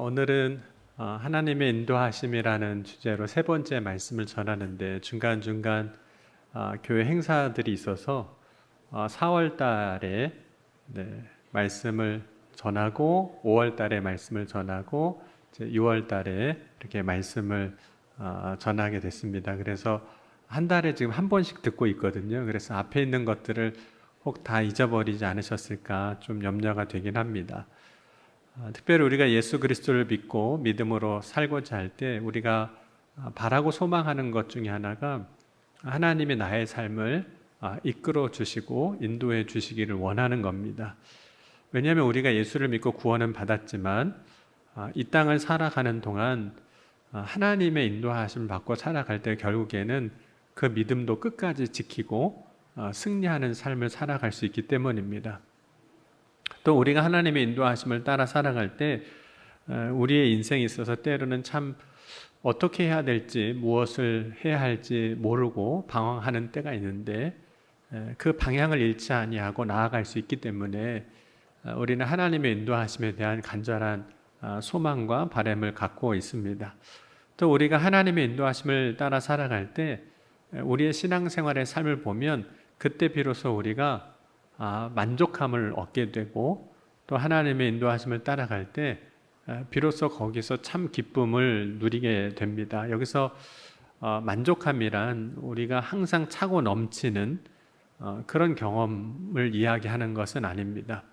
오늘은 하나님의 인도하심이라는 주제로 세 번째 말씀을 전하는데 중간중간 교회 행사들이 있어서 4월 달에 말씀을 전하고 5월 달에 말씀을 전하고 이제 6월 달에 이렇게 말씀을 전하게 됐습니다. 그래서 한 달에 지금 한 번씩 듣고 있거든요. 그래서 앞에 있는 것들을 혹 다 잊어버리지 않으셨을까 좀 염려가 되긴 합니다. 특별히 우리가 예수 그리스도를 믿고 믿음으로 살고자 할 때 우리가 바라고 소망하는 것 중에 하나가 하나님이 나의 삶을 이끌어 주시고 인도해 주시기를 원하는 겁니다. 왜냐하면 우리가 예수를 믿고 구원은 받았지만 이 땅을 살아가는 동안 하나님의 인도하심을 받고 살아갈 때 결국에는 그 믿음도 끝까지 지키고 승리하는 삶을 살아갈 수 있기 때문입니다. 또 우리가 하나님의 인도하심을 따라 살아갈 때 우리의 인생에 있어서 때로는 참 어떻게 해야 될지 무엇을 해야 할지 모르고 방황하는 때가 있는데 그 방향을 잃지 아니하고 나아갈 수 있기 때문에 우리는 하나님의 인도하심에 대한 간절한 소망과 바람을 갖고 있습니다. 또 우리가 하나님의 인도하심을 따라 살아갈 때 우리의 신앙생활의 삶을 보면 그때 비로소 우리가 만족함을 얻게 되고 또 하나님의 인도하심을 따라갈 때 비로소 거기서 참 기쁨을 누리게 됩니다. 여기서 만족함이란 우리가 항상 차고 넘치는 그런 경험을 이야기하는 것은 아닙니다.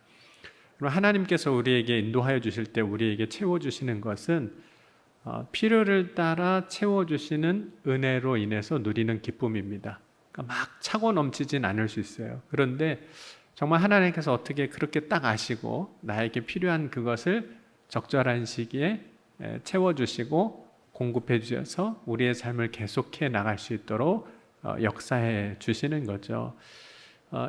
하나님께서 우리에게 인도하여 주실 때 우리에게 채워주시는 것은 필요를 따라 채워주시는 은혜로 인해서 누리는 기쁨입니다. 그러니까 막 차고 넘치진 않을 수 있어요. 그런데 정말 하나님께서 어떻게 그렇게 딱 아시고 나에게 필요한 그것을 적절한 시기에 채워주시고 공급해 주셔서 우리의 삶을 계속해 나갈 수 있도록 역사해 주시는 거죠.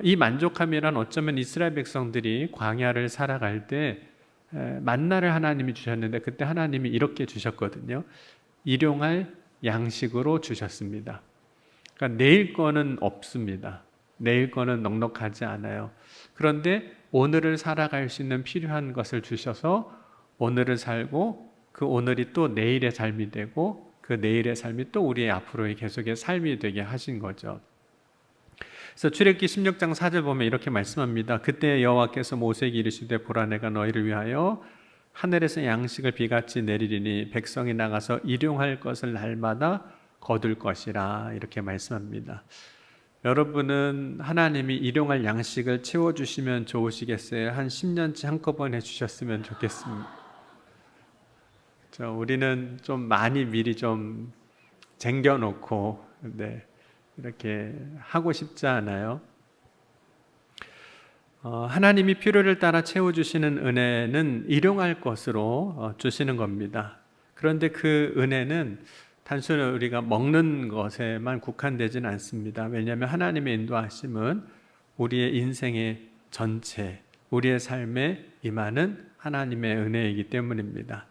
이 만족함이란 어쩌면 이스라엘 백성들이 광야를 살아갈 때 만나를 하나님이 주셨는데 그때 하나님이 이렇게 주셨거든요. 일용할 양식으로 주셨습니다. 그러니까 내일 거는 없습니다. 내일 거는 넉넉하지 않아요. 그런데 오늘을 살아갈 수 있는 필요한 것을 주셔서 오늘을 살고 그 오늘이 또 내일의 삶이 되고 그 내일의 삶이 또 우리의 앞으로의 계속의 삶이 되게 하신 거죠. 그래서 출애굽기 16장 4절 보면 이렇게 말씀합니다. 그때 여호와께서 모세에게 이르시되 보라 내가 너희를 위하여 하늘에서 양식을 비같이 내리리니 백성이 나가서 일용할 것을 날마다 거둘 것이라 이렇게 말씀합니다. 여러분은 하나님이 일용할 양식을 채워주시면 좋으시겠어요? 한 10년치 한꺼번에 주셨으면 좋겠습니다. 우리는 좀 많이 미리 좀 쟁겨놓고 이렇게 하고 싶지 않아요? 하나님이 필요를 따라 채워주시는 은혜는 일용할 것으로 주시는 겁니다. 그런데 그 은혜는 단순히 우리가 먹는 것에만 국한되지는 않습니다. 왜냐하면 하나님의 인도하심은 우리의 인생의 전체, 우리의 삶에 임하는 하나님의 은혜이기 때문입니다.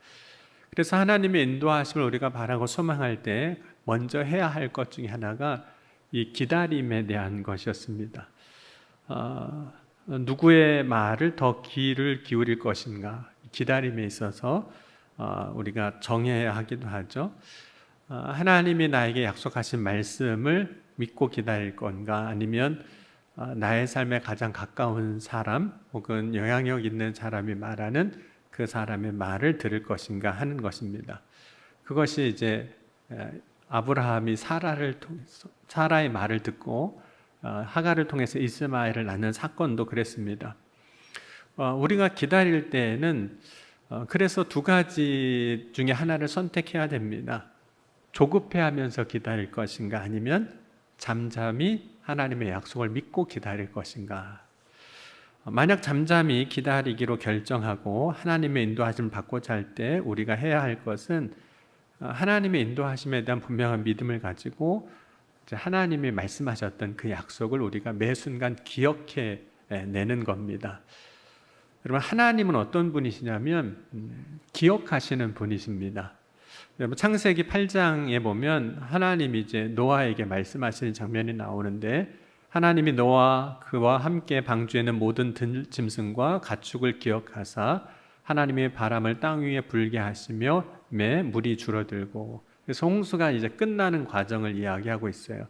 그래서 하나님의 인도하심을 우리가 바라고 소망할 때 먼저 해야 할 것 중에 하나가 이 기다림에 대한 것이었습니다. 누구의 말을 더 귀를 기울일 것인가? 기다림에 있어서 우리가 정해야 하기도 하죠. 하나님이 나에게 약속하신 말씀을 믿고 기다릴 건가? 아니면 나의 삶에 가장 가까운 사람 혹은 영향력 있는 사람이 말하는 그 사람의 말을 들을 것인가 하는 것입니다. 그것이 이제 아브라함이 사라의 말을 듣고 하갈을 통해서 이스마엘을 낳는 사건도 그랬습니다. 우리가 기다릴 때에는 그래서 두 가지 중에 하나를 선택해야 됩니다. 조급해하면서 기다릴 것인가 아니면 잠잠히 하나님의 약속을 믿고 기다릴 것인가. 만약 잠잠히 기다리기로 결정하고 하나님의 인도하심을 받고자 할 때 우리가 해야 할 것은 하나님의 인도하심에 대한 분명한 믿음을 가지고 하나님이 말씀하셨던 그 약속을 우리가 매 순간 기억해 내는 겁니다. 여러분, 하나님은 어떤 분이시냐면 기억하시는 분이십니다. 창세기 8장에 보면 하나님이 이제 노아에게 말씀하시는 장면이 나오는데 하나님이 노아 그와 함께 방주에는 모든 들짐승과 가축을 기억하사 하나님의 바람을 땅 위에 불게 하시며 물이 줄어들고, 그래서 홍수가 이제 끝나는 과정을 이야기하고 있어요.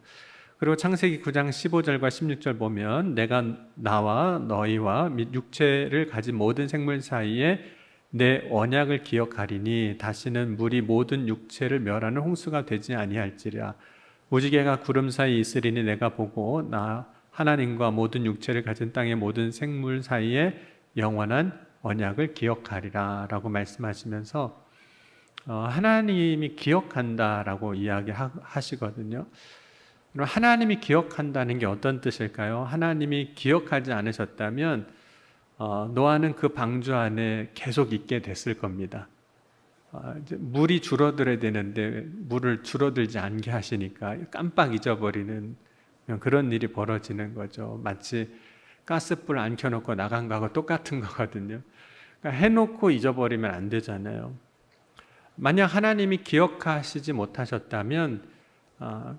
그리고 창세기 9장 15절과 16절 보면 내가 나와 너희와 및 육체를 가진 모든 생물 사이에 내 언약을 기억하리니 다시는 물이 모든 육체를 멸하는 홍수가 되지 아니할지라. 무지개가 구름 사이에 있으리니 내가 보고 나 하나님과 모든 육체를 가진 땅의 모든 생물 사이에 영원한 언약을 기억하리라 라고 말씀하시면서 하나님이 기억한다라고 이야기하시거든요. 그럼 하나님이 기억한다는 게 어떤 뜻일까요? 하나님이 기억하지 않으셨다면 노아는 그 방주 안에 계속 있게 됐을 겁니다. 이제 물이 줄어들어야 되는데 물을 줄어들지 않게 하시니까 깜빡 잊어버리는 그런 일이 벌어지는 거죠. 마치 가스불 안 켜놓고 나간 거하고 똑같은 거거든요. 그러니까 해놓고 잊어버리면 안 되잖아요. 만약 하나님이 기억하시지 못하셨다면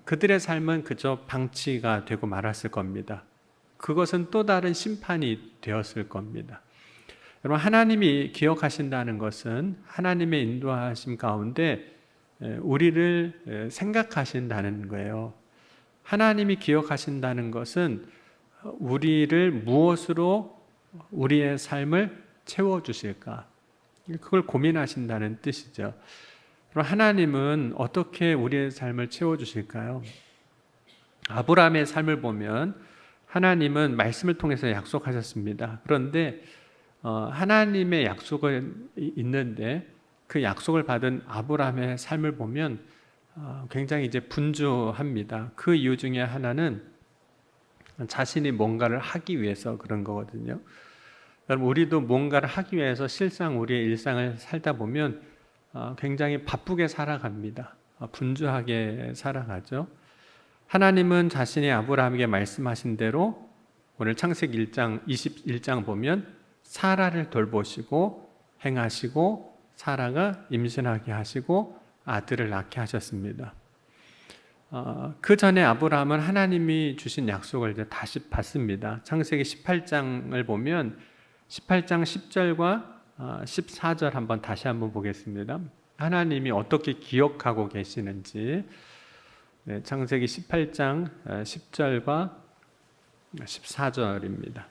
그들의 삶은 그저 방치가 되고 말았을 겁니다. 그것은 또 다른 심판이 되었을 겁니다. 여러분, 하나님이 기억하신다는 것은 하나님의 인도하심 가운데 우리를 생각하신다는 거예요. 하나님이 기억하신다는 것은 우리를 무엇으로 우리의 삶을 채워주실까? 그걸 고민하신다는 뜻이죠. 그럼 하나님은 어떻게 우리의 삶을 채워주실까요? 아브라함의 삶을 보면 하나님은 말씀을 통해서 약속하셨습니다. 그런데 하나님의 약속은 있는데 그 약속을 받은 아브라함의 삶을 보면 굉장히 이제 분주합니다. 그 이유 중에 하나는 자신이 뭔가를 하기 위해서 그런 거거든요. 여러분, 우리도 뭔가를 하기 위해서 실상 우리의 일상을 살다 보면 굉장히 바쁘게 살아갑니다. 분주하게 살아가죠. 하나님은 자신이 아브라함에게 말씀하신 대로 오늘 창세기 1장 21장 보면 사라를 돌보시고 행하시고 사라가 임신하게 하시고 아들을 낳게 하셨습니다. 그 전에 아브라함은 하나님이 주신 약속을 이제 다시 받습니다. 창세기 18장을 보면 18장 10절과 14절 다시 한번 보겠습니다. 하나님이 어떻게 기억하고 계시는지. 네, 창세기 18장 10절과 14절입니다.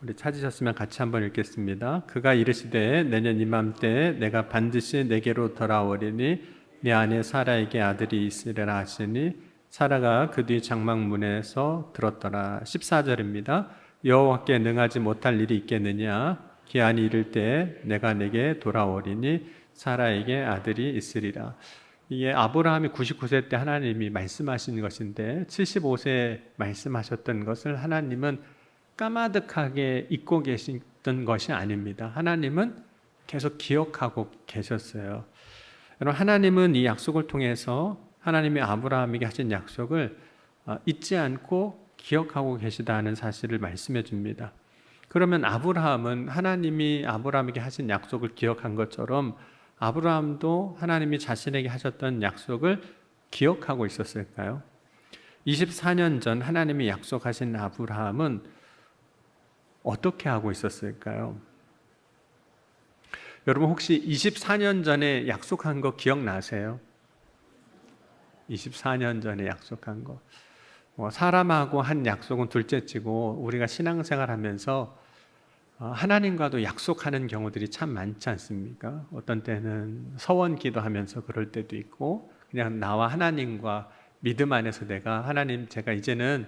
우리 찾으셨으면 같이 한번 읽겠습니다. 그가 이르시되 내년 이맘때에 내가 반드시 내게로 돌아오리니 네 안에 사라에게 아들이 있으리라 하시니 사라가 그 뒤 장막문에서 들었더라. 14절입니다. 여호와께 능하지 못할 일이 있겠느냐? 기한이 이를 때 내가 내게 돌아오리니 사라에게 아들이 있으리라. 이게 아브라함이 99세 때 하나님이 말씀하신 것인데 75세에 말씀하셨던 것을 하나님은 까마득하게 잊고 계셨던 것이 아닙니다. 하나님은 계속 기억하고 계셨어요. 여러분, 하나님은 이 약속을 통해서 하나님이 아브라함에게 하신 약속을 잊지 않고 기억하고 계시다는 사실을 말씀해 줍니다. 그러면 아브라함은 하나님이 아브라함에게 하신 약속을 기억한 것처럼 아브라함도 하나님이 자신에게 하셨던 약속을 기억하고 있었을까요? 24년 전 하나님이 약속하신 아브라함은 어떻게 하고 있었을까요? 여러분, 혹시 24년 전에 약속한 거 기억나세요? 24년 전에 약속한 거. 사람하고 한 약속은 둘째치고 우리가 신앙생활 하면서 하나님과도 약속하는 경우들이 참 많지 않습니까? 어떤 때는 서원 기도하면서 그럴 때도 있고 그냥 나와 하나님과 믿음 안에서 내가 하나님, 제가 이제는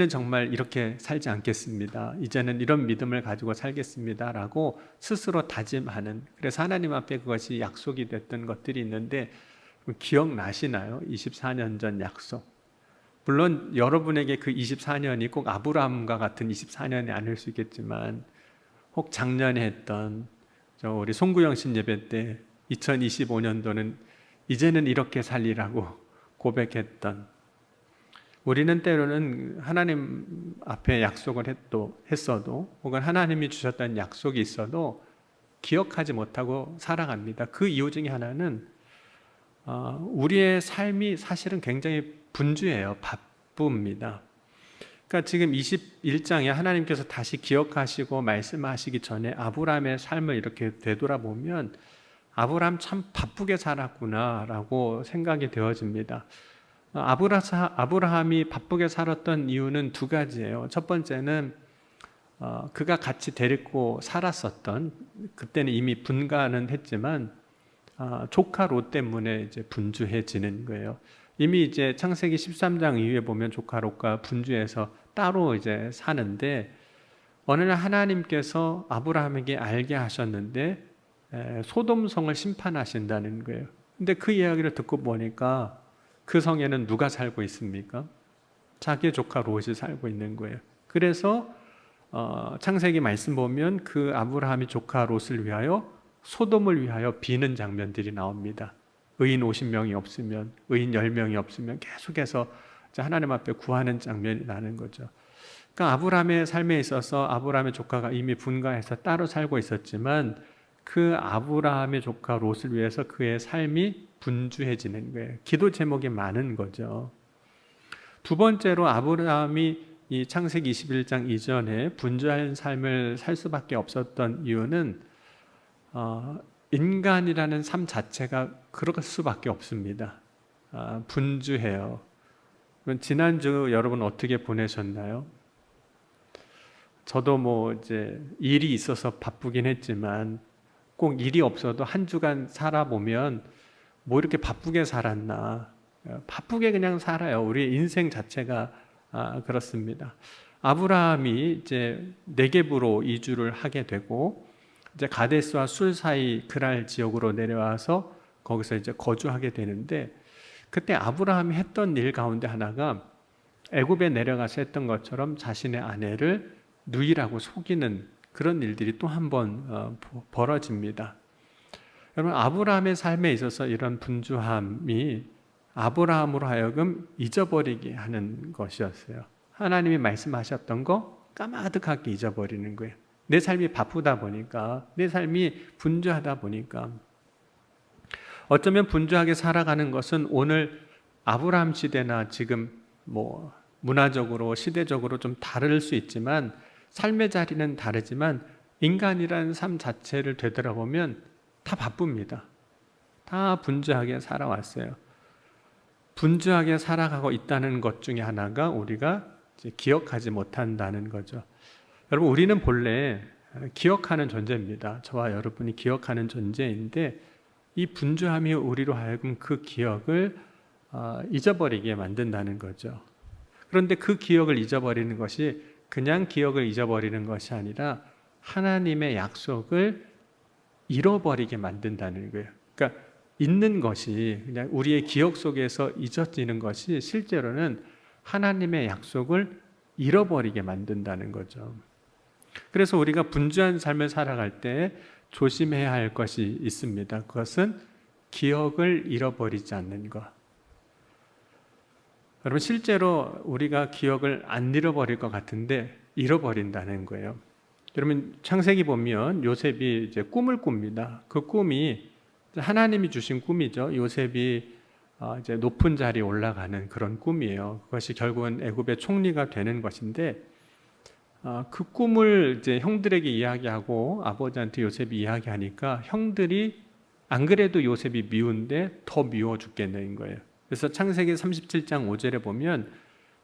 정말 이렇게 살지 않겠습니다. 이제는 이런 믿음을 가지고 살겠습니다 라고 스스로 다짐하는, 그래서 하나님 앞에 그것이 약속이 됐던 것들이 있는데 기억나시나요? 24년 전 약속. 물론 여러분에게 그 24년이 꼭 아브라함과 같은 24년이 아닐 수 있겠지만 혹 작년에 했던 우리 송구영 신예배 때 2025년도는 이제는 이렇게 살리라고 고백했던, 우리는 때로는 하나님 앞에 약속을 했어도 혹은 하나님이 주셨던 약속이 있어도 기억하지 못하고 살아갑니다. 그 이유 중에 하나는 우리의 삶이 사실은 굉장히 분주해요. 바쁩니다. 그러니까 지금 21장에 하나님께서 다시 기억하시고 말씀하시기 전에 아브라함의 삶을 이렇게 되돌아보면 아브라함 참 바쁘게 살았구나라고 생각이 되어집니다. 아브라함이 바쁘게 살았던 이유는 두 가지예요. 첫 번째는 그가 같이 데리고 살았었던, 그때는 이미 분가는 했지만 조카 롯 때문에 이제 분주해지는 거예요. 이미 이제 창세기 13장 이후에 보면 조카 롯과 분주해서 따로 이제 사는데, 어느 날 하나님께서 아브라함에게 알게 하셨는데 소돔성을 심판하신다는 거예요. 근데 그 이야기를 듣고 보니까 그 성에는 누가 살고 있습니까? 자기의 조카 롯이 살고 있는 거예요. 그래서 창세기 말씀 보면 그 아브라함이 조카 롯을 위하여 소돔을 위하여 비는 장면들이 나옵니다. 의인 50명이 없으면, 의인 10명이 없으면 계속해서 하나님 앞에 구하는 장면이 나는 거죠. 그러니까 아브라함의 삶에 있어서 아브라함의 조카가 이미 분가해서 따로 살고 있었지만 그 아브라함의 조카 롯을 위해서 그의 삶이 분주해지는 거예요. 기도 제목이 많은 거죠. 두 번째로 아브라함이 이 창세기 21장 이전에 분주한 삶을 살 수밖에 없었던 이유는 인간이라는 삶 자체가 그럴 수밖에 없습니다. 분주해요. 지난주 여러분 어떻게 보내셨나요? 저도 뭐 이제 일이 있어서 바쁘긴 했지만 꼭 일이 없어도 한 주간 살아보면 뭐 이렇게 바쁘게 살았나, 바쁘게 그냥 살아요. 우리 인생 자체가 그렇습니다. 아브라함이 이제 네겝으로 이주를 하게 되고 이제 가데스와 술 사이 그랄 지역으로 내려와서 거기서 이제 거주하게 되는데, 그때 아브라함이 했던 일 가운데 하나가 애굽에 내려가서 했던 것처럼 자신의 아내를 누이라고 속이는 그런 일들이 또 한 번 벌어집니다. 여러분, 아브라함의 삶에 있어서 이런 분주함이 아브라함으로 하여금 잊어버리게 하는 것이었어요. 하나님이 말씀하셨던 거 까마득하게 잊어버리는 거예요. 내 삶이 바쁘다 보니까, 내 삶이 분주하다 보니까. 어쩌면 분주하게 살아가는 것은 오늘 아브라함 시대나 지금 뭐 문화적으로 시대적으로 좀 다를 수 있지만, 삶의 자리는 다르지만 인간이라는 삶 자체를 되돌아보면 다 바쁩니다. 다 분주하게 살아왔어요. 분주하게 살아가고 있다는 것 중에 하나가 우리가 이제 기억하지 못한다는 거죠. 여러분, 우리는 본래 기억하는 존재입니다. 저와 여러분이 기억하는 존재인데, 이 분주함이 우리로 하여금 그 기억을 잊어버리게 만든다는 거죠. 그런데 그 기억을 잊어버리는 것이 그냥 기억을 잊어버리는 것이 아니라 하나님의 약속을 잃어버리게 만든다는 거예요. 그러니까 잊는 것이, 그냥 우리의 기억 속에서 잊어지는 것이 실제로는 하나님의 약속을 잃어버리게 만든다는 거죠. 그래서 우리가 분주한 삶을 살아갈 때 조심해야 할 것이 있습니다. 그것은 기억을 잃어버리지 않는 것. 여러분, 실제로 우리가 기억을 안 잃어버릴 것 같은데 잃어버린다는 거예요. 여러분, 창세기 보면 요셉이 이제 꿈을 꿉니다. 그 꿈이 하나님이 주신 꿈이죠. 요셉이 이제 높은 자리에 올라가는 그런 꿈이에요. 그것이 결국은 애굽의 총리가 되는 것인데, 그 꿈을 이제 형들에게 이야기하고 아버지한테 요셉이 이야기하니까 형들이 안 그래도 요셉이 미운데 더 미워 죽겠는 거예요. 그래서 창세기 37장 5절에 보면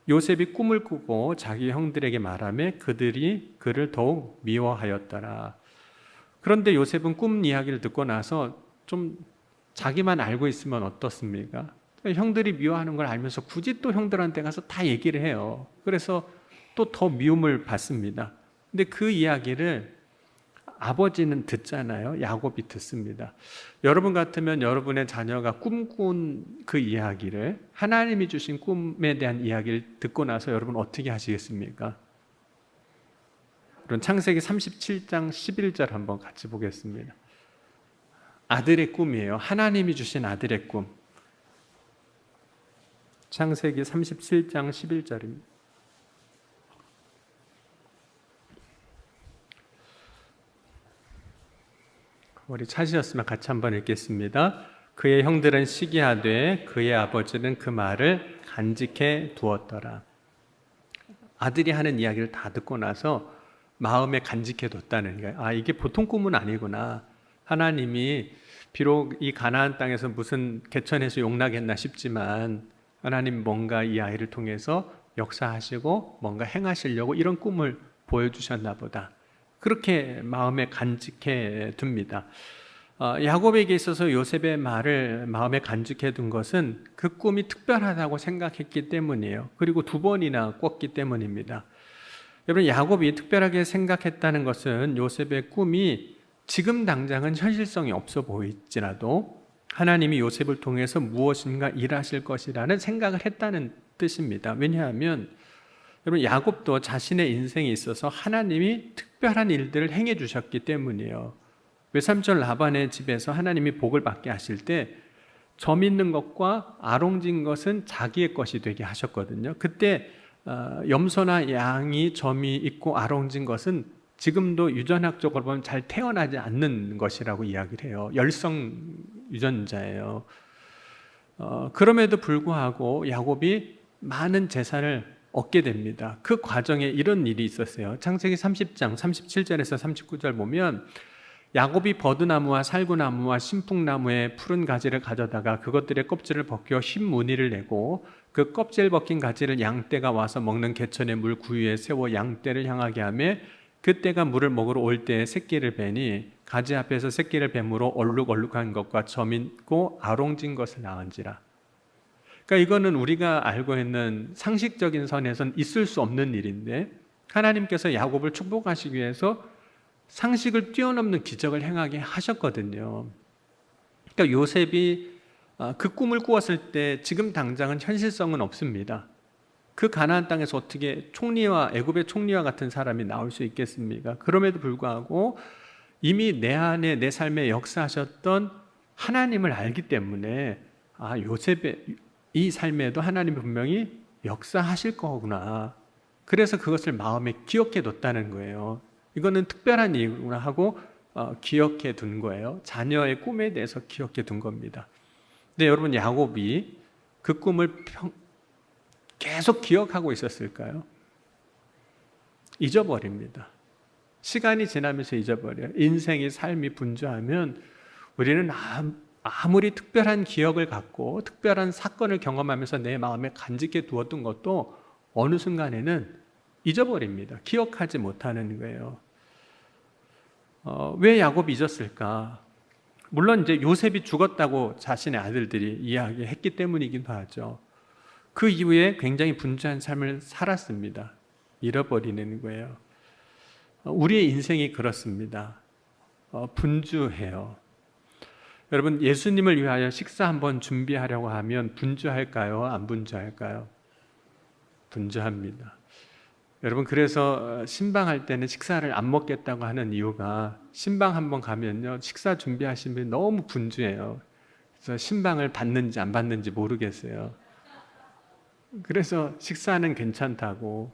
요셉이 꿈을 꾸고 자기 형들에게 말하며 그들이 그를 더욱 미워하였더라. 그런데 요셉은 꿈 이야기를 듣고 나서 좀 자기만 알고 있으면 어떻습니까? 형들이 미워하는 걸 알면서 굳이 또 형들한테 가서 다 얘기를 해요. 그래서 또 더 미움을 받습니다. 근데 그 이야기를 아버지는 듣잖아요. 야곱이 듣습니다. 여러분 같으면 여러분의 자녀가 꿈꾼 그 이야기를, 하나님이 주신 꿈에 대한 이야기를 듣고 나서 여러분 어떻게 하시겠습니까? 그럼 창세기 37장 11절 한번 같이 보겠습니다. 아들의 꿈이에요. 하나님이 주신 아들의 꿈. 창세기 37장 11절입니다. 우리 찾으셨으면 같이 한번 읽겠습니다. 그의 형들은 시기하되 그의 아버지는 그 말을 간직해 두었더라. 아들이 하는 이야기를 다 듣고 나서 마음에 간직해 뒀다는 거예요. 아, 이게 보통 꿈은 아니구나. 하나님이 비록 이 가나안 땅에서 무슨 개천에서 용락했나 싶지만 하나님 뭔가 이 아이를 통해서 역사하시고 뭔가 행하시려고 이런 꿈을 보여주셨나 보다. 그렇게 마음에 간직해 둡니다. 야곱에게 있어서 요셉의 말을 마음에 간직해 둔 것은 그 꿈이 특별하다고 생각했기 때문이에요. 그리고 2번이나 꿨기 때문입니다. 여러분, 야곱이 특별하게 생각했다는 것은 요셉의 꿈이 지금 당장은 현실성이 없어 보일지라도 하나님이 요셉을 통해서 무엇인가 일하실 것이라는 생각을 했다는 뜻입니다. 왜냐하면 여러분, 야곱도 자신의 인생에 있어서 하나님이 특별한 일들을 행해 주셨기 때문이에요. 외삼촌 라반의 집에서 하나님이 복을 받게 하실 때 점 있는 것과 아롱진 것은 자기의 것이 되게 하셨거든요. 그때 염소나 양이 점이 있고 아롱진 것은 지금도 유전학적으로 보면 잘 태어나지 않는 것이라고 이야기를 해요. 열성 유전자예요. 그럼에도 불구하고 야곱이 많은 재산을 얻게 됩니다. 그 과정에 이런 일이 있었어요. 창세기 30장 37절에서 39절 보면 야곱이 버드나무와 살구나무와 신풍나무의 푸른 가지를 가져다가 그것들의 껍질을 벗겨 흰 무늬를 내고 그 껍질 벗긴 가지를 양떼가 와서 먹는 개천의 물 구유에 세워 양떼를 향하게 하며 그때가 물을 먹으러 올 때에 새끼를 베니 가지 앞에서 새끼를 뱀으로 얼룩얼룩한 것과 점 있고 아롱진 것을 낳은지라. 그러니까 이거는 우리가 알고 있는 상식적인 선에선 있을 수 없는 일인데 하나님께서 야곱을 축복하시기 위해서 상식을 뛰어넘는 기적을 행하게 하셨거든요. 그러니까 요셉이 그 꿈을 꾸었을 때 지금 당장은 현실성은 없습니다. 그 가나안 땅에서 어떻게 총리와 애굽의 총리와 같은 사람이 나올 수 있겠습니까? 그럼에도 불구하고 이미 내 안에 내 삶에 역사하셨던 하나님을 알기 때문에 요셉의 이 삶에도 하나님이 분명히 역사하실 거구나. 그래서 그것을 마음에 기억해 뒀다는 거예요. 이거는 특별한 일이구나 하고 기억해 둔 거예요. 자녀의 꿈에 대해서 기억해 둔 겁니다. 근데 여러분, 야곱이 그 꿈을 계속 기억하고 있었을까요? 잊어버립니다. 시간이 지나면서 잊어버려요. 인생의 삶이 분주하면 우리는 아무리 특별한 기억을 갖고 특별한 사건을 경험하면서 내 마음에 간직해 두었던 것도 어느 순간에는 잊어버립니다. 기억하지 못하는 거예요. 왜 야곱이 잊었을까? 물론 이제 요셉이 죽었다고 자신의 아들들이 이야기했기 때문이기도 하죠. 그 이후에 굉장히 분주한 삶을 살았습니다. 잃어버리는 거예요. 우리의 인생이 그렇습니다. 분주해요. 여러분, 예수님을 위하여 식사 한번 준비하려고 하면 분주할까요? 안 분주할까요? 분주합니다. 여러분, 그래서 신방할 때는 식사를 안 먹겠다고 하는 이유가 신방 한번 가면요, 식사 준비하시면 너무 분주해요. 그래서 신방을 받는지 안 받는지 모르겠어요. 그래서 식사는 괜찮다고.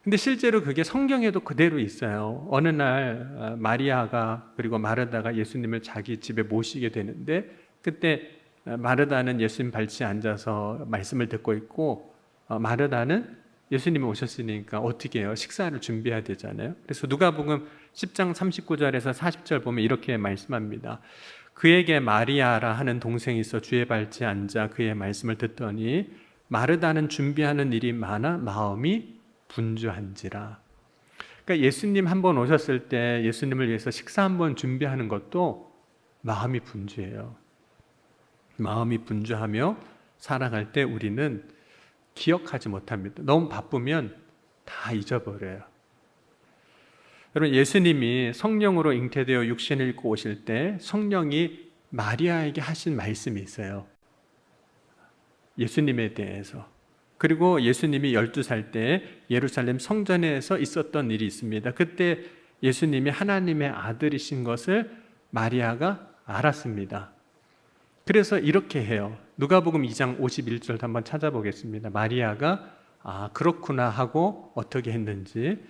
근데 실제로 그게 성경에도 그대로 있어요. 어느 날 마리아가 그리고 마르다가 예수님을 자기 집에 모시게 되는데 그때 마르다는 예수님 발치에 앉아서 말씀을 듣고 있고 마르다는 예수님이 오셨으니까 어떻게 해요? 식사를 준비해야 되잖아요. 그래서 누가복음 10장 39절에서 40절 보면 이렇게 말씀합니다. 그에게 마리아라 하는 동생이 있어 주의 발치에 앉아 그의 말씀을 듣더니 마르다는 준비하는 일이 많아 마음이 분주한지라. 그러니까 예수님 한번 오셨을 때 예수님을 위해서 식사 한번 준비하는 것도 마음이 분주해요. 마음이 분주하며 살아갈 때 우리는 기억하지 못합니다. 너무 바쁘면 다 잊어버려요. 여러분, 예수님이 성령으로 잉태되어 육신을 입고 오실 때 성령이 마리아에게 하신 말씀이 있어요. 예수님에 대해서. 그리고 예수님이 12살 때 예루살렘 성전에서 있었던 일이 있습니다. 그때 예수님이 하나님의 아들이신 것을 마리아가 알았습니다. 그래서 이렇게 해요. 누가복음 2장 51절 한번 찾아보겠습니다. 마리아가 그렇구나 하고 어떻게 했는지.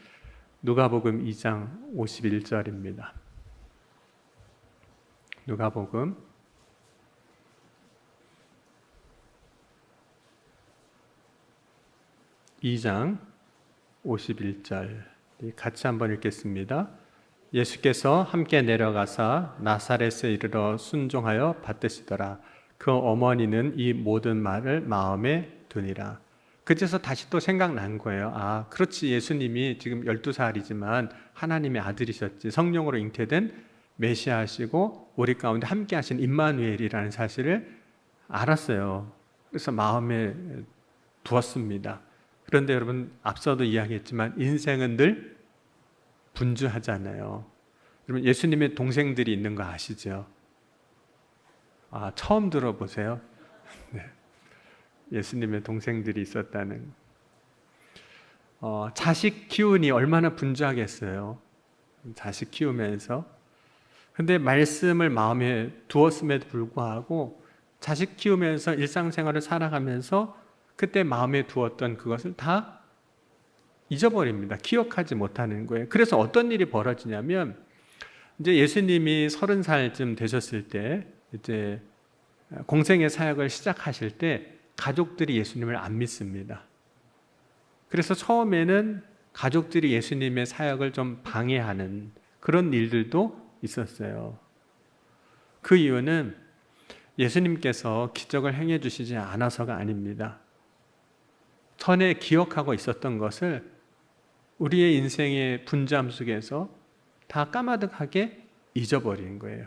누가복음 2장 51절입니다. 누가복음 2장 51절 같이 한번 읽겠습니다. 예수께서 함께 내려가사 나사렛에 이르러 순종하여 받드시더라. 그 어머니는 이 모든 말을 마음에 두니라. 그제서 다시 또 생각난 거예요. 아, 그렇지. 예수님이 지금 12살이지만 하나님의 아들이셨지. 성령으로 잉태된 메시아시고 우리 가운데 함께 하신 임마누엘이라는 사실을 알았어요. 그래서 마음에 두었습니다. 그런데 여러분, 앞서도 이야기했지만 인생은 늘 분주하잖아요. 여러분, 예수님의 동생들이 있는 거 아시죠? 아, 처음 들어보세요? 네. 예수님의 동생들이 있었다는. 자식 키우니 얼마나 분주하겠어요. 자식 키우면서. 근데 말씀을 마음에 두었음에도 불구하고 자식 키우면서 일상생활을 살아가면서 그때 마음에 두었던 그것을 다 잊어버립니다. 기억하지 못하는 거예요. 그래서 어떤 일이 벌어지냐면 이제 예수님이 30살쯤 되셨을 때 이제 공생의 사역을 시작하실 때 가족들이 예수님을 안 믿습니다. 그래서 처음에는 가족들이 예수님의 사역을 좀 방해하는 그런 일들도 있었어요. 그 이유는 예수님께서 기적을 행해 주시지 않아서가 아닙니다. 전에 기억하고 있었던 것을 우리의 인생의 분주함 속에서 다 까마득하게 잊어버린 거예요.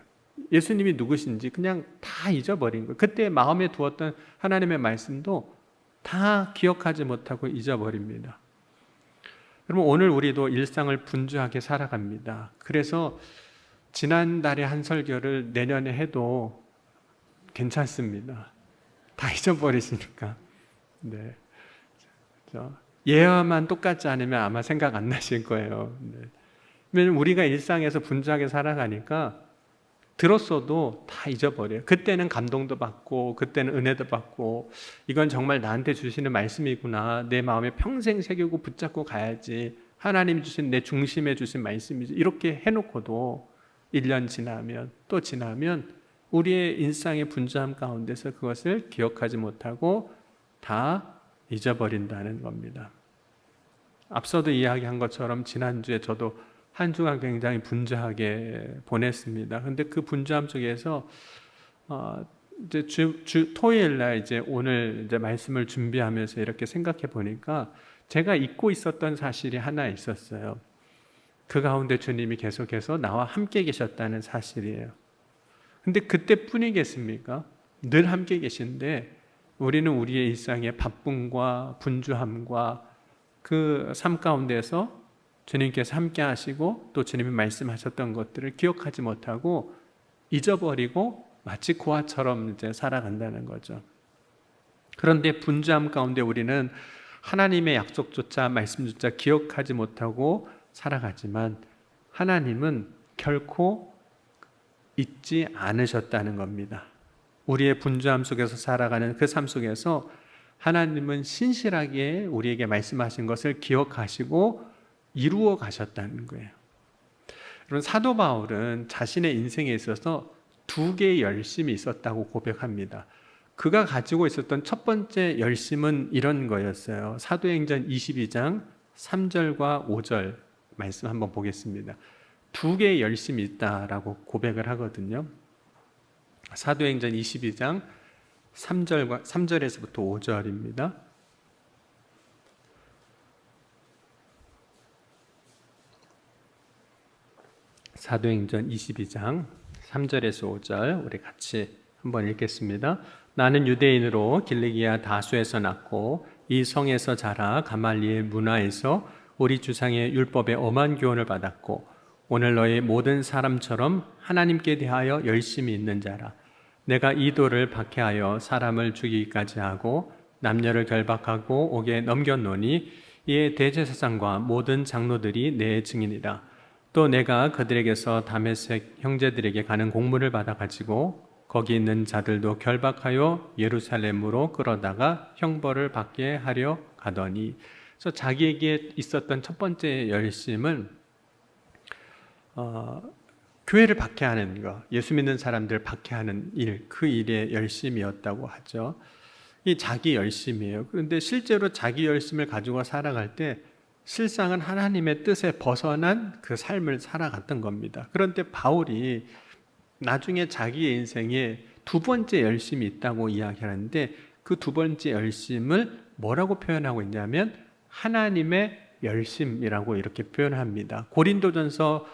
예수님이 누구신지 그냥 다 잊어버린 거예요. 그때 마음에 두었던 하나님의 말씀도 다 기억하지 못하고 잊어버립니다. 여러분, 오늘 우리도 일상을 분주하게 살아갑니다. 그래서 지난달에 한 설교를 내년에 해도 괜찮습니다. 다 잊어버리시니까. 네. 예화만 똑같지 않으면 아마 생각 안 나실 거예요. 네. 왜냐면 우리가 일상에서 분주하게 살아가니까 들었어도 다 잊어버려요. 그때는 감동도 받고 그때는 은혜도 받고 이건 정말 나한테 주시는 말씀이구나. 내 마음에 평생 새기고 붙잡고 가야지. 하나님 주신 내 중심에 주신 말씀이지. 이렇게 해놓고도 1년 지나면 또 지나면 우리의 일상의 분주함 가운데서 그것을 기억하지 못하고 다 잊어버린다는 겁니다. 앞서도 이야기한 것처럼 지난주에 저도 한 주간 굉장히 분주하게 보냈습니다. 근데 그 분주함 속에서 이제 토요일 날 이제 오늘 이제 말씀을 준비하면서 이렇게 생각해 보니까 제가 잊고 있었던 사실이 하나 있었어요. 그 가운데 주님이 계속해서 나와 함께 계셨다는 사실이에요. 근데 그때뿐이겠습니까? 늘 함께 계신데 우리는 우리의 일상의 바쁨과 분주함과 그 삶 가운데서 주님께서 함께 하시고 또 주님이 말씀하셨던 것들을 기억하지 못하고 잊어버리고 마치 고아처럼 이제 살아간다는 거죠. 그런데 분주함 가운데 우리는 하나님의 약속조차 말씀조차 기억하지 못하고 살아가지만 하나님은 결코 잊지 않으셨다는 겁니다. 우리의 분주함 속에서 살아가는 그 삶 속에서 하나님은 신실하게 우리에게 말씀하신 것을 기억하시고 이루어 가셨다는 거예요. 여러분, 사도 바울은 자신의 인생에 있어서 2개의 열심이 있었다고 고백합니다. 그가 가지고 있었던 첫 번째 열심은 이런 거였어요. 사도행전 22장 3절과 5절 말씀 한번 보겠습니다. 2개의 열심이 있다라고 고백을 하거든요. 사도행전 22장 3절에서부터 5절입니다. 사도행전 22장 3절에서 5절 우리 같이 한번 읽겠습니다. 나는 유대인으로 길리기아 다수에서 났고 이 성에서 자라 가말리엘 문화에서 우리 주상의 율법의 엄한 교훈을 받았고 오늘 너희 모든 사람처럼 하나님께 대하여 열심히 있는 자라. 내가 이 돌을 박해하여 사람을 죽이기까지 하고 남녀를 결박하고 옥에 넘겼노니 이에 대제사장과 모든 장로들이 내 증인이라. 또 내가 그들에게서 다메섹 형제들에게 가는 공문을 받아가지고 거기 있는 자들도 결박하여 예루살렘으로 끌어다가 형벌을 받게 하려 가더니. 그래서 자기에게 있었던 첫 번째 열심은 교회를 박해하는 것, 예수 믿는 사람들 박해하는 일, 그 일에 열심이었다고 하죠. 이 자기 열심이에요. 그런데 실제로 자기 열심을 가지고 살아갈 때 실상은 하나님의 뜻에 벗어난 그 삶을 살아갔던 겁니다. 그런데 바울이 나중에 자기의 인생에 두 번째 열심이 있다고 이야기하는데 그 두 번째 열심을 뭐라고 표현하고 있냐면 하나님의 열심이라고 이렇게 표현합니다. 고린도전서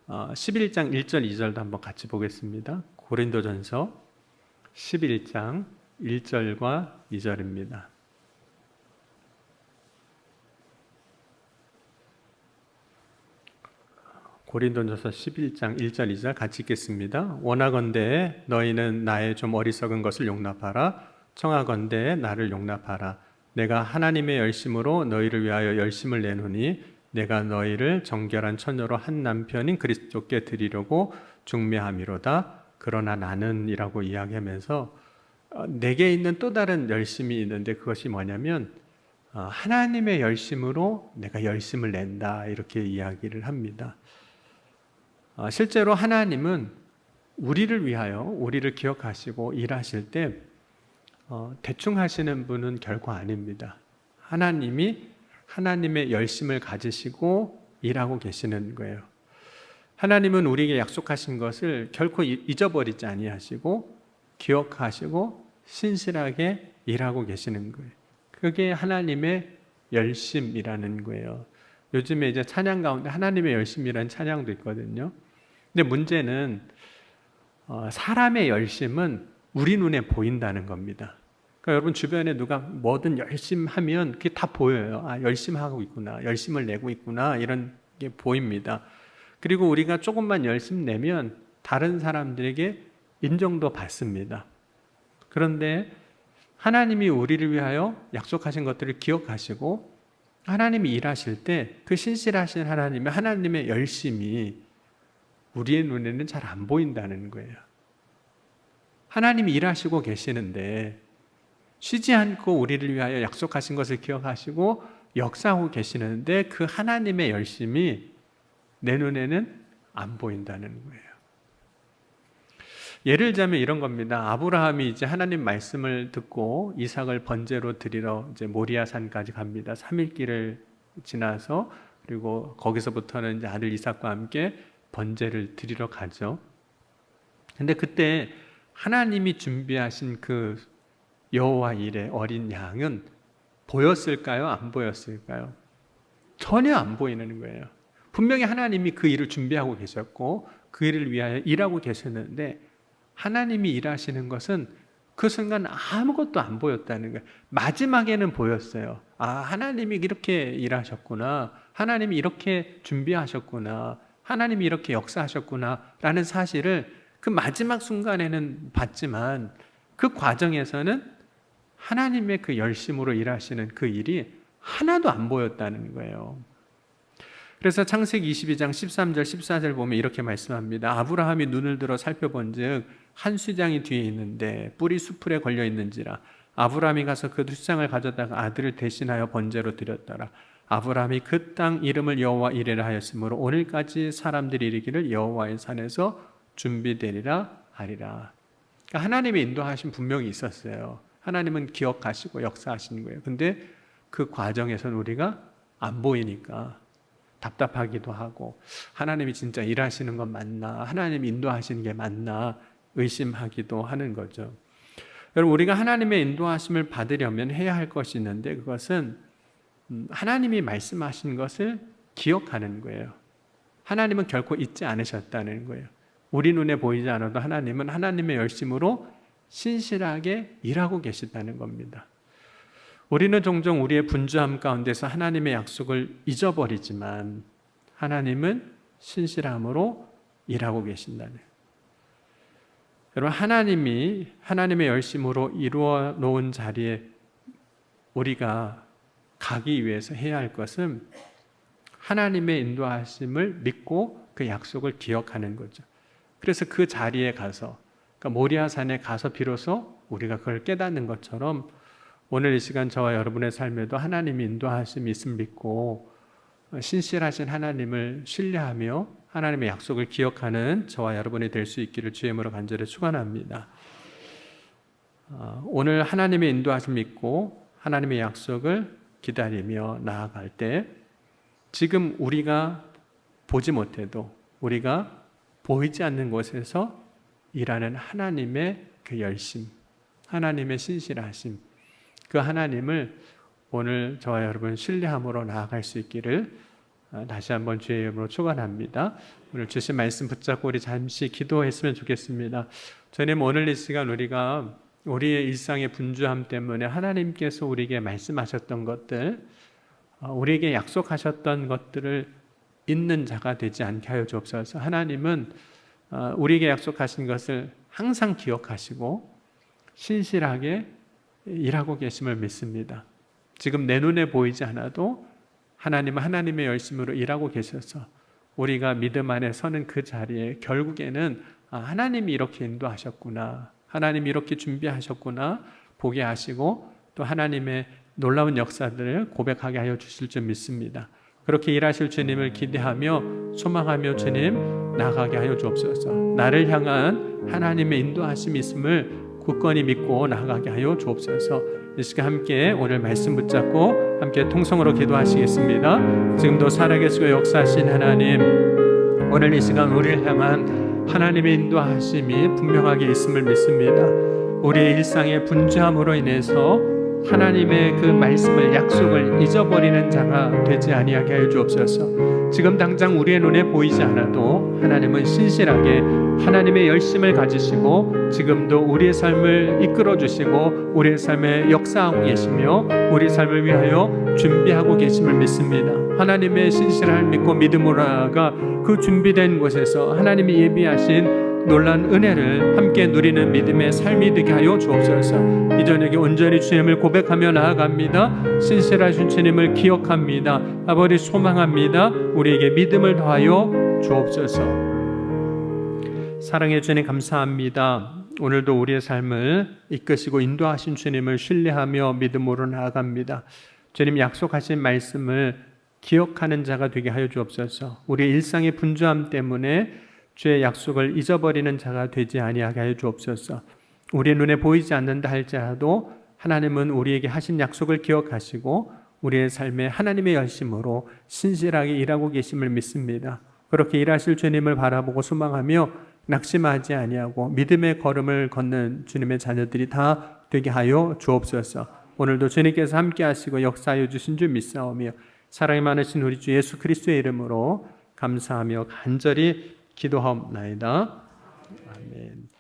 11장 1절 2절도 한번 같이 보겠습니다. 고린도전서 11장 1절과 2절입니다. 고린도전서 11장 1절 2절 같이 읽겠습니다. 원하건대 너희는 나의 좀 어리석은 것을 용납하라. 청하건대 나를 용납하라. 내가 하나님의 열심으로 너희를 위하여 열심을 내노니 내가 너희를 정결한 처녀로 한 남편인 그리스도께 드리려고 중매함이로다. 그러나 나는 이라고 이야기하면서 내게 있는 또 다른 열심이 있는데 그것이 뭐냐면 하나님의 열심으로 내가 열심을 낸다 이렇게 이야기를 합니다. 실제로 하나님은 우리를 위하여 우리를 기억하시고 일하실 때 대충 하시는 분은 결코 아닙니다. 하나님이 하나님의 열심을 가지시고 일하고 계시는 거예요. 하나님은 우리에게 약속하신 것을 결코 잊어버리지 아니하시고 기억하시고 신실하게 일하고 계시는 거예요. 그게 하나님의 열심이라는 거예요. 요즘에 이제 찬양 가운데 하나님의 열심이라는 찬양도 있거든요. 근데 문제는 사람의 열심은 우리 눈에 보인다는 겁니다. 그러니까 여러분 주변에 누가 뭐든 열심히 하면 그게 다 보여요. 열심히 하고 있구나, 열심을 내고 있구나 이런 게 보입니다. 그리고 우리가 조금만 열심 내면 다른 사람들에게 인정도 받습니다. 그런데 하나님이 우리를 위하여 약속하신 것들을 기억하시고 하나님이 일하실 때 그 신실하신 하나님의 열심이 우리의 눈에는 잘 안 보인다는 거예요. 하나님이 일하시고 계시는데 쉬지 않고 우리를 위하여 약속하신 것을 기억하시고 역사하고 계시는데 그 하나님의 열심이 내 눈에는 안 보인다는 거예요. 예를 들자면 이런 겁니다. 아브라함이 이제 하나님 말씀을 듣고 이삭을 번제로 드리러 이제 모리아 산까지 갑니다. 3일 길을 지나서 그리고 거기서부터는 이제 아들 이삭과 함께 번제를 드리러 가죠. 근데 그때 하나님이 준비하신 그 여호와 일의 어린 양은 보였을까요? 안 보였을까요? 전혀 안 보이는 거예요. 분명히 하나님이 그 일을 준비하고 계셨고 그 일을 위하여 일하고 계셨는데 하나님이 일하시는 것은 그 순간 아무것도 안 보였다는 거예요. 마지막에는 보였어요. 하나님이 이렇게 일하셨구나. 하나님이 이렇게 준비하셨구나. 하나님이 이렇게 역사하셨구나 라는 사실을 그 마지막 순간에는 봤지만 그 과정에서는 하나님의 그 열심으로 일하시는 그 일이 하나도 안 보였다는 거예요. 그래서 창세기 22장 13절 14절 보면 이렇게 말씀합니다. 아브라함이 눈을 들어 살펴본즉 한 수장이 뒤에 있는데 뿔이 수풀에 걸려 있는지라 아브라함이 가서 그 수장을 가져다가 아들을 대신하여 번제로 드렸더라. 아브라함이 그 땅 이름을 여호와 이레라 하였으므로 오늘까지 사람들이 이르기를 여호와의 산에서 준비되리라 하리라. 그러니까 하나님의 인도하심 분명히 있었어요. 하나님은 기억하시고 역사하시는 거예요. 근데 그 과정에서는 우리가 안 보이니까 답답하기도 하고 하나님이 진짜 일하시는 건 맞나? 하나님이 인도하시는 게 맞나? 의심하기도 하는 거죠. 여러분 우리가 하나님의 인도하심을 받으려면 해야 할 것이 있는데 그것은 하나님이 말씀하신 것을 기억하는 거예요. 하나님은 결코 잊지 않으셨다는 거예요. 우리 눈에 보이지 않아도 하나님은 하나님의 열심으로 신실하게 일하고 계시다는 겁니다. 우리는 종종 우리의 분주함 가운데서 하나님의 약속을 잊어버리지만 하나님은 신실함으로 일하고 계신다는 거예요. 여러분 하나님이 하나님의 열심으로 이루어 놓은 자리에 우리가 가기 위해서 해야 할 것은 하나님의 인도하심을 믿고 그 약속을 기억하는 거죠. 그래서 그 자리에 가서 그러니까 모리아산에 가서 비로소 우리가 그걸 깨닫는 것처럼 오늘 이 시간 저와 여러분의 삶에도 하나님이 인도하심이 있음을 믿고 신실하신 하나님을 신뢰하며 하나님의 약속을 기억하는 저와 여러분이 될 수 있기를 주의 이름으로 간절히 축원합니다. 오늘 하나님의 인도하심을 믿고 하나님의 약속을 기다리며 나아갈 때 지금 우리가 보지 못해도 우리가 보이지 않는 곳에서 일하는 하나님의 그 열심, 하나님의 신실하심, 그 하나님을 오늘 저와 여러분 신뢰함으로 나아갈 수 있기를 다시 한번 주의 이름으로 축원합니다. 오늘 주신 말씀 붙잡고 우리 잠시 기도했으면 좋겠습니다. 주님, 오늘 이 시간 우리가 우리의 일상의 분주함 때문에 하나님께서 우리에게 말씀하셨던 것들, 우리에게 약속하셨던 것들을 잊는 자가 되지 않게 하여 주옵소서. 하나님은 우리에게 약속하신 것을 항상 기억하시고 신실하게 일하고 계심을 믿습니다. 지금 내 눈에 보이지 않아도 하나님은 하나님의 열심으로 일하고 계셔서 우리가 믿음 안에 서는 그 자리에 결국에는 하나님이 이렇게 인도하셨구나, 하나님이 이렇게 준비하셨구나 보게 하시고 또 하나님의 놀라운 역사들을 고백하게 하여 주실 줄 믿습니다. 그렇게 일하실 주님을 기대하며 소망하며 주님 나아가게 하여 주옵소서. 나를 향한 하나님의 인도하심이 있음을 굳건히 믿고 나아가게 하여 주옵소서. 이 시간 함께 오늘 말씀 붙잡고 함께 통성으로 기도하시겠습니다. 지금도 살아계시고 역사하신 하나님, 오늘 이 시간 우리를 향한 하나님의 인도하심이 분명하게 있음을 믿습니다. 우리의 일상의 분주함으로 인해서 하나님의 그 말씀을, 약속을 잊어버리는 자가 되지 아니하게 하여 주옵소서. 지금 당장 우리의 눈에 보이지 않아도 하나님은 신실하게 하나님의 열심을 가지시고 지금도 우리의 삶을 이끌어 주시고 우리의 삶에 역사하고 계시며 우리 삶을 위하여 준비하고 계심을 믿습니다. 하나님의 신실함을 믿고 믿음으로 나아가 그 준비된 곳에서 하나님이 예비하신 놀란 은혜를 함께 누리는 믿음의 삶이 되게 하여 주옵소서. 이 저녁에 온전히 주님을 고백하며 나아갑니다. 신실하신 주님을 기억합니다. 아버지 소망합니다. 우리에게 믿음을 더하여 주옵소서. 사랑해 주님 감사합니다. 오늘도 우리의 삶을 이끄시고 인도하신 주님을 신뢰하며 믿음으로 나아갑니다. 주님 약속하신 말씀을 기억하는 자가 되게 하여 주옵소서. 우리의 일상의 분주함 때문에 주의 약속을 잊어버리는 자가 되지 아니하게 하여 주옵소서. 우리의 눈에 보이지 않는다 할지라도 하나님은 우리에게 하신 약속을 기억하시고 우리의 삶에 하나님의 열심으로 신실하게 일하고 계심을 믿습니다. 그렇게 일하실 주님을 바라보고 소망하며 낙심하지 아니하고 믿음의 걸음을 걷는 주님의 자녀들이 다 되게 하여 주옵소서. 오늘도 주님께서 함께 하시고 역사하여 주신 줄 믿사오며 사랑이 많으신 우리 주 예수 그리스도의 이름으로 감사하며 간절히 기도하옵나이다. 아멘.